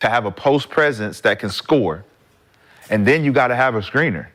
to have a post presence that can score. And then you got to have a screener.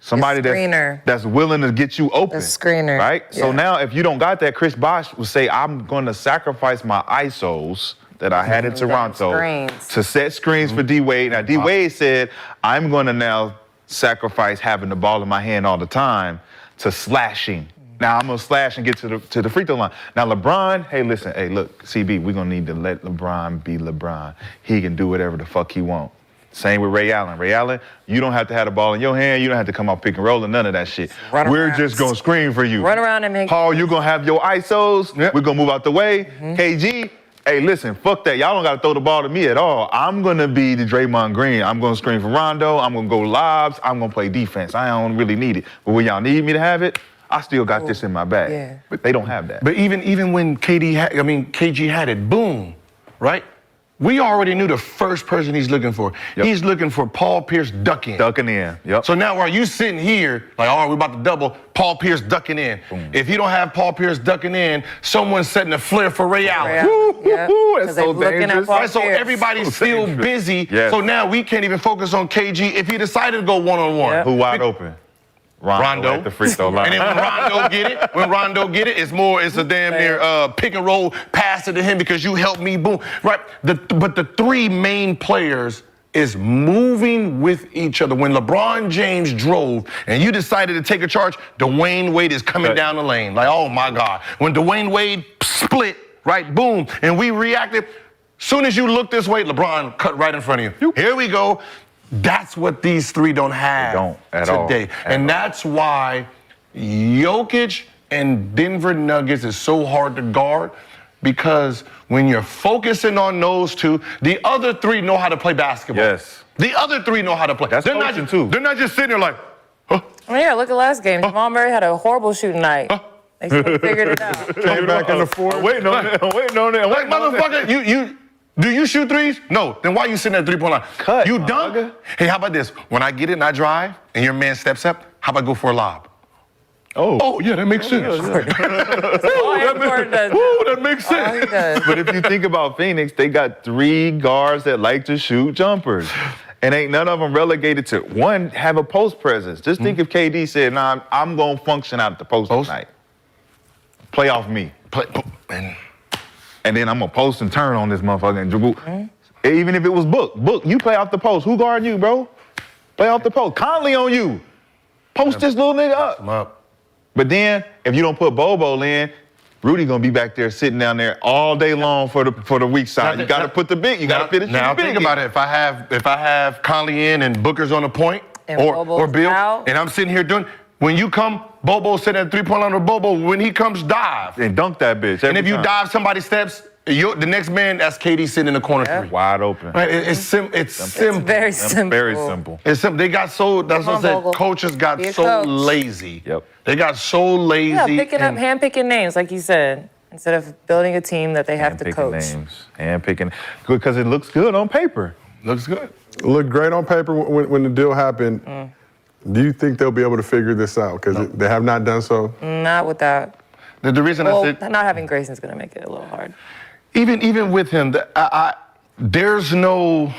Somebody that's willing to get you open. A screener. Right? Yeah. So now if you don't got that, Chris Bosh will say, I'm going to sacrifice my ISOs that I had in Toronto to set screens for D-Wade. Now, D-Wade said, I'm going to now sacrifice having the ball in my hand all the time to slashing. Now, I'm going to slash and get to the free throw line. Now, LeBron, hey, listen, hey, look, CB, we're going to need to let LeBron be LeBron. He can do whatever the fuck he want. Same with Ray Allen. Ray Allen, you don't have to have the ball in your hand. You don't have to come out pick and roll and none of that shit. We're just going to screen for you. Run around and make Paul, you're going to have your ISOs. Yep. We're going to move out the way. KG, hey, listen, fuck that. Y'all don't got to throw the ball to me at all. I'm going to be the Draymond Green. I'm going to screen for Rondo. I'm going to go lobs. I'm going to play defense. I don't really need it. But when y'all need me to have it, I still got this in my bag. Yeah. But they don't have that. But even when KG had it, boom, right? We already knew the first person he's looking for. Yep. He's looking for Paul Pierce ducking. Ducking in, yep. So now while you sitting here, like, all right, we're about to double, Paul Pierce ducking in. Boom. If you don't have Paul Pierce ducking in, someone's setting a flare for Ray Allen. That's so dangerous. Right, so everybody's still busy. Yes. So now we can't even focus on KG if he decided to go one-on-one. Yep. Who wide open? Rondo at the free throw line. And then when Rondo get it, it's a damn near pick and roll, pass it to him because you helped me, boom. Right, but the three main players is moving with each other. When LeBron James drove and you decided to take a charge, Dwayne Wade is coming down the lane. Like, oh my God. When Dwayne Wade split, right, boom, and we reacted, soon as you look this way, LeBron cut right in front of you. Here we go. That's what these three don't have today. And that's why Jokic and Denver Nuggets is so hard to guard, because when you're focusing on those two, the other three know how to play basketball. Yes. The other three know how to play. That's coaching too. They're not just sitting there like, huh? Oh, yeah, look at last game. Jamal Murray had a horrible shooting night. They still figured it out. Came back in the fourth. Waiting on that. Like, motherfucker, do you shoot threes? No. Then why you sitting at the 3-point line? Cut. You dunk? Hey, how about this? When I get it and I drive and your man steps up, how about go for a lob? Oh, yeah, that makes sense. That makes sense. But if you think about Phoenix, they got three guards that like to shoot jumpers. And ain't none of them relegated to one, have a post presence. Just think if KD said, nah, I'm going to function out at the post tonight. Play off me. And then I'm going to post and turn on this motherfucker and dribble. Even if it was Book, you play off the post. Who guarding you, bro? Play off the post. Conley on you. Post this little nigga up. But then, if you don't put Bobo in, Rudy gonna be back there sitting down there all day long for the weak side. You gotta put the big. You gotta finish the big. Now think about it. If I have Conley in and Booker's on the point, and or Bill, out. and I'm sitting here doing. When you come, Bobo sitting at the 3-point line with Bobo. When he comes, dive and dunk that bitch. And if you dive, somebody steps. The next man, that's KD sitting in the corner, three. Wide open. Right? It's simple. It's very simple. Very simple. It's simple. They got so. That's what I said. Vogel. Coaches got so lazy. Yep. They got so lazy. Yeah, handpicking names, like you said, instead of building a team that they have to coach. Handpicking, because it looks good on paper. Looks good. Looked great on paper when the deal happened. Do you think they'll be able to figure this out? Because they have not done so. Not without. The reason I said not having Grayson's going to make it a little hard. Even with him, there's no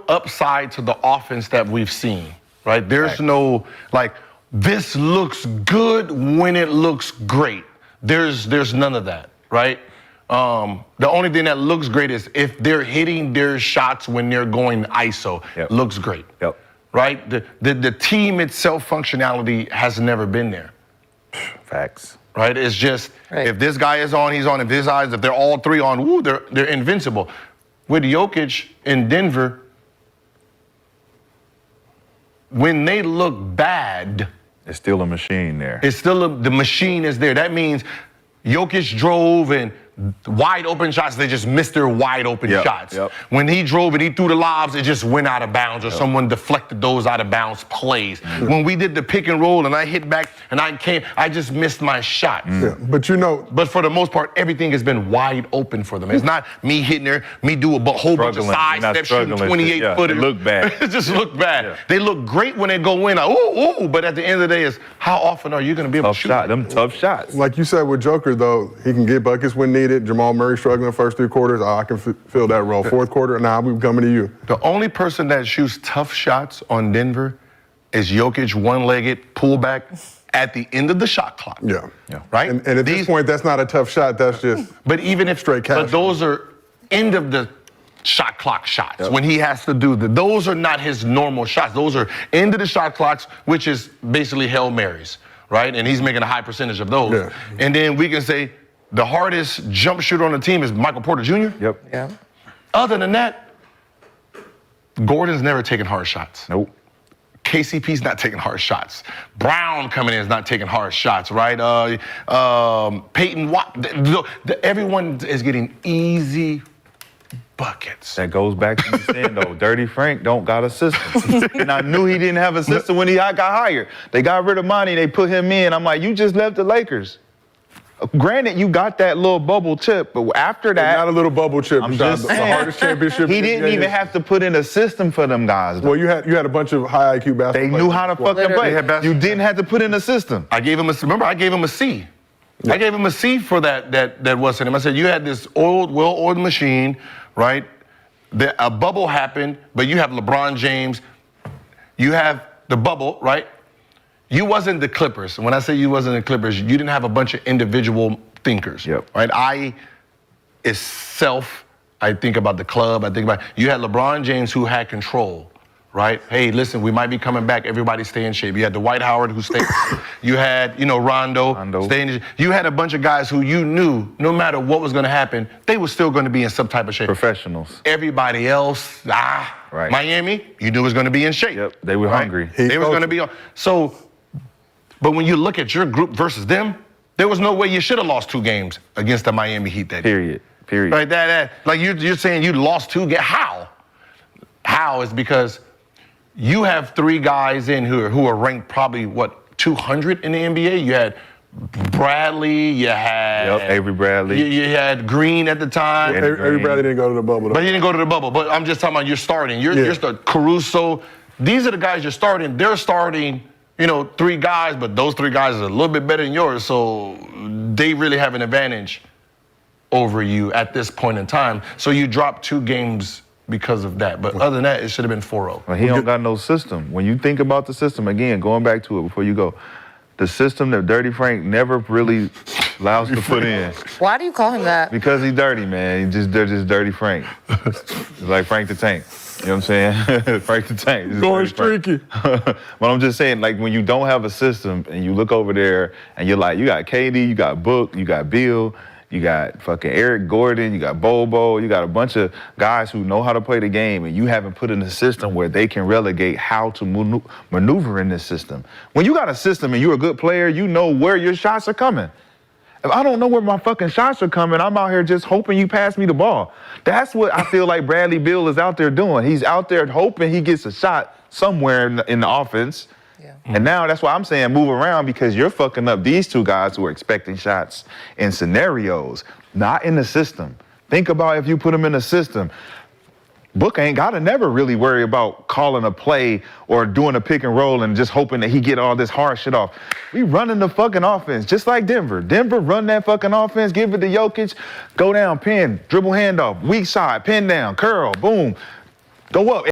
upside to the offense that we've seen, right? There's no, like, this looks good when it looks great. There's none of that, right? The only thing that looks great is if they're hitting their shots when they're going ISO. Looks great, right? The team itself functionality has never been there. Facts. Right? It's just, if this guy is on, he's on. If they're all three on, woo, they're invincible. With Jokic in Denver, when they look bad, it's still a machine there. It's still the machine is there. That means Jokic drove and wide open shots, they just missed their wide open shots. When he drove and he threw the lobs, it just went out of bounds, or someone deflected those out of bounds plays. When we did the pick and roll and I hit back and I just missed my shot. But but for the most part, everything has been wide open for them. It's not me hitting there, me do a whole bunch of side steps, shooting 28 footers. It look bad. It just look bad. They look great when they go in, like, ooh, but at the end of the day, is how often are you going to be able to shoot? Them tough shots. Like you said with Joker, though, he can get buckets when needed. need it. Jamal Murray struggling the first 3 quarters. I can fill that role. Fourth quarter, nah, we coming to you. The only person that shoots tough shots on Denver is Jokic, one-legged, pullback at the end of the shot clock. Yeah. Right? And at this point, that's not a tough shot. That's just But even if straight cash. But those are end of the shot clock shots when he has to do those are not his normal shots. Those are end of the shot clocks, which is basically Hail Marys, right? And he's making a high percentage of those. Yeah. And then we can say the hardest jump shooter on the team is Michael Porter Jr. Yep. Yeah. Other than that, Gordon's never taken hard shots. Nope. KCP's not taking hard shots. Brown coming in is not taking hard shots, right? Peyton Watt. Everyone is getting easy buckets. That goes back to you saying, though, Dirty Frank don't got a system. And I knew he didn't have a system when he got hired. They got rid of Monty, they put him in. I'm like, you just left the Lakers. Granted, you got that little bubble chip, but after that, not a little bubble chip. I'm Rashad. just The saying, hardest championship. he in the didn't NBA. even have to put in a system for them guys. Though. Well, you had a bunch of high IQ basketball. They knew how to fucking Literally. play. They had You didn't have to put in a system. I gave him I gave him a C. I gave him a C for that was in him. I said, you had this well-oiled machine, right? A bubble happened, but you have LeBron James. You have the bubble, right? You wasn't the Clippers. And when I say you wasn't the Clippers, you didn't have a bunch of individual thinkers, Yep. right? I think about the club. I think about, you had LeBron James who had control, right? Hey, listen, we might be coming back. Everybody stay in shape. You had Dwight Howard who stayed. You had, Rondo. Staying in shape. You had a bunch of guys who you knew no matter what was going to happen, they were still going to be in some type of shape. Professionals. Everybody else, Right. Miami, you knew was going to be in shape. Yep, they were hungry. They was going to be on. So, but when you look at your group versus them, there was no way you should have lost 2 games against the Miami Heat that year. Period. Right, like you're saying you lost 2 games. How? How is because you have 3 guys in who are ranked probably 200 in the NBA. You had Bradley, you had Avery Bradley. you had Green at the time. Yeah. Avery Bradley didn't go to the bubble. Though. But he didn't go to the bubble. But I'm just talking about you're starting. You're starting Caruso. These are the guys you're starting. They're starting, 3 guys, but those 3 guys are a little bit better than yours. So they really have an advantage over you at this point in time. So you dropped 2 games because of that. But other than that, it should have been 4-0. Well, he don't got no system. When you think about the system, again, going back to it before you go, the system that Dirty Frank never really allows to put in. Why do you call him that? Because he's dirty, man. They're just Dirty Frank. It's like Frank the Tank. You know what I'm saying? Frank the Tank. This is Going Dirty Frank. streaky. But I'm just saying, like, when you don't have a system and you look over there and you're like, you got KD, you got Book, you got Bill, you got fucking Eric Gordon, you got Bobo, you got a bunch of guys who know how to play the game, and you haven't put in a system where they can relegate how to maneuver in this system. When you got a system and you're a good player, you know where your shots are coming. If I don't know where my fucking shots are coming, I'm out here just hoping you pass me the ball. That's what I feel like Bradley Beal is out there doing. He's out there hoping he gets a shot somewhere in the offense. Yeah. And now that's why I'm saying move around, because you're fucking up these 2 guys who are expecting shots in scenarios, not in the system. Think about if you put them in the system. Book ain't got to never really worry about calling a play or doing a pick and roll and just hoping that he get all this hard shit off. We running the fucking offense, just like Denver. Denver run that fucking offense, give it to Jokic, go down, pin, dribble handoff, weak side, pin down, curl, boom, go up.